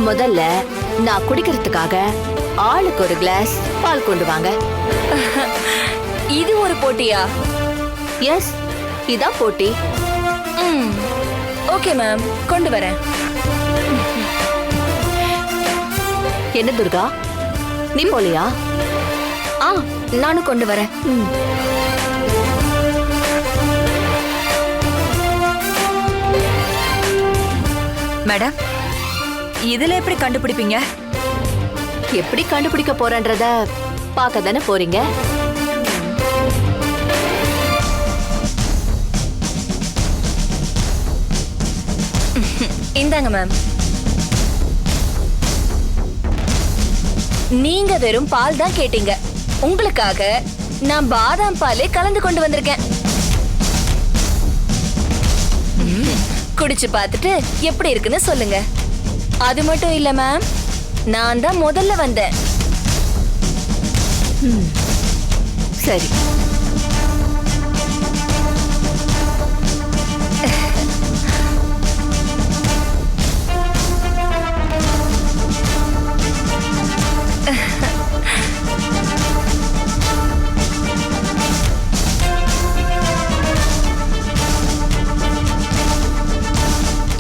முதல்ல நான் குடிக்கிறதுக்காக ஆளுக்கு ஒரு கிளாஸ் பால் கொண்டு வாங்க. இது ஒரு போட்டியா? எஸ், இதான் போட்டி. ஓகே மேம், கொண்டு வரேன். என்ன துர்கா, நீ போலியா? நானும் கொண்டு வரேன். மேடம், இதுல எப்படி கண்டுபிடிப்பீங்க? எப்படி கண்டுபிடிக்க போறன்றத பார்க்க தானே போறீங்க. இந்தாங்க மேம். நீங்க வெறும் பால் தான் கேட்டீங்க. உங்களுக்காக நான் பாதாம் பாலே கலந்து கொண்டு வந்திருக்கேன். குடிச்சு பார்த்துட்டு எப்படி இருக்குன்னு சொல்லுங்க. அது மட்டும் இல்ல மேம், நான் தான் முதல்ல வந்தேன். சரி,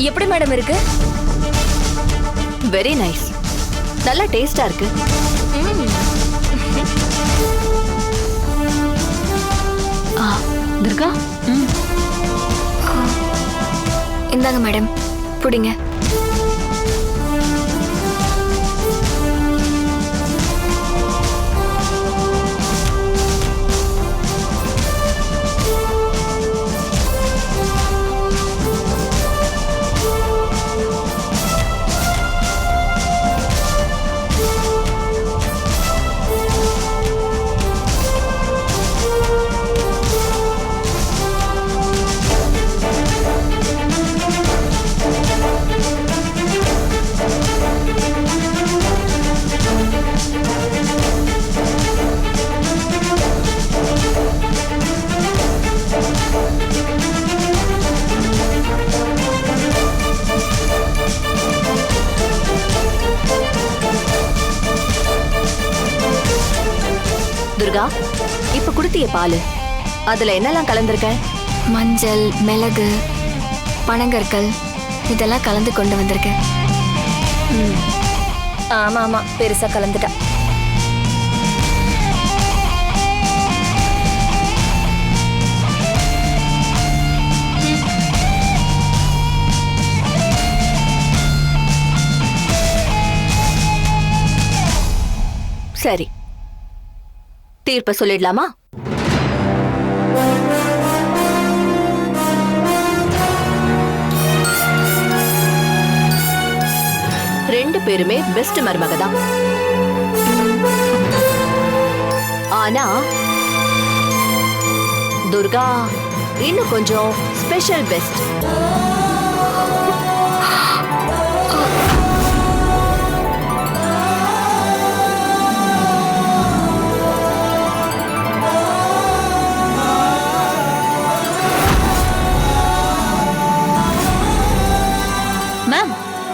எப்படி மேடம் இருக்கு? Very nice. நல்ல டேஸ்டா இருக்கு. துர்கா, இந்தாங்க மேடம், புடிங்க. துர்கா, இப்ப குடுத்திய பால், அதுல என்னெல்லாம் கலந்திருக்க? மஞ்சள், மிளகு, பனங்கற்கள் இதெல்லாம் கலந்து கொண்டு வந்திருக்கேன். ஆமா ஆமா, பெருசா கலந்துட்டா. சரி, தீர்ப்ப சொல்லிடலாமா? ரெண்டு பேருமே பெஸ்ட் மருமக தான். ஆனா துர்கா இன்னும் கொஞ்சம் ஸ்பெஷல் பெஸ்ட்.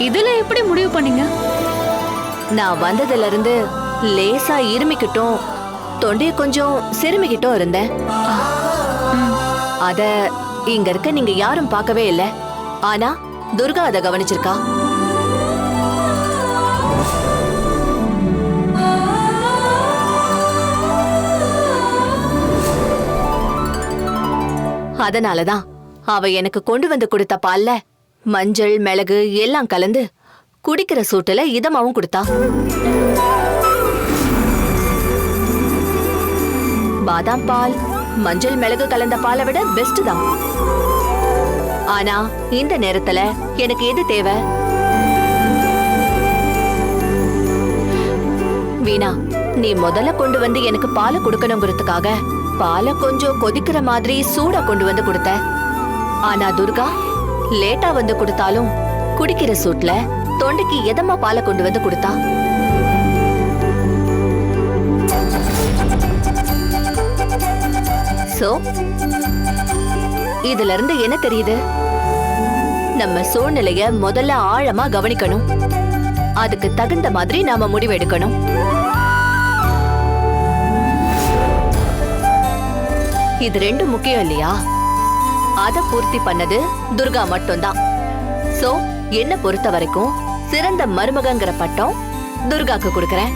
இதுல எப்படி முடிவு பண்ணீங்க? நான் வந்ததுல இருந்து லேசா இருமிக்கிட்டும் தொண்டைய கொஞ்சம் சிறுமிக்கிட்டும் இருந்தேன். அத இங்க இருக்க நீங்க யாரும் பார்க்கவே இல்ல. ஆனா துர்கா அத கவனிச்சிருக்கா. அதனாலதான் அவ எனக்கு கொண்டு வந்து கொடுத்த பால்ல மஞ்சள், மிளகு எல்லாம் கலந்து குடிக்கிற சூட்டுல இதமாவும் கொடுத்தா. பாதாம் பால் மஞ்சள் மிளகு கலந்த பாலை விட பெஸ்ட் தான். ஆனா இந்த நேரத்துல எனக்கு எது தேவை? வீணா, நீ முதல்ல கொண்டு வந்து எனக்கு பாலை கொடுக்கணுங்கிறதுக்காக பாலை கொஞ்சம் கொதிக்கிற மாதிரி சூடா கொண்டு வந்து கொடுத்த. ஆனா துர்கா லேட்டா வந்து கொடுத்தாலும் குடிக்கிற சூட்ல தொண்டைக்கு எதமா பாலை கொண்டு வந்து கொடுத்தா. சோ இதுல இருந்து என்ன தெரியுது? நம்ம சூழ்நிலைய முதல்ல ஆழமா கவனிக்கணும். அதுக்கு தகுந்த மாதிரி நாம முடிவெடுக்கணும். இது ரெண்டும் முக்கியம் இல்லையா? அத பூர்த்தி பண்ணது துர்கா மட்டும்தான். சோ என்ன பொறுத்த வரைக்கும் சிறந்த மருமகங்கிற பட்டம் துர்காக்கு கொடுக்கறேன்.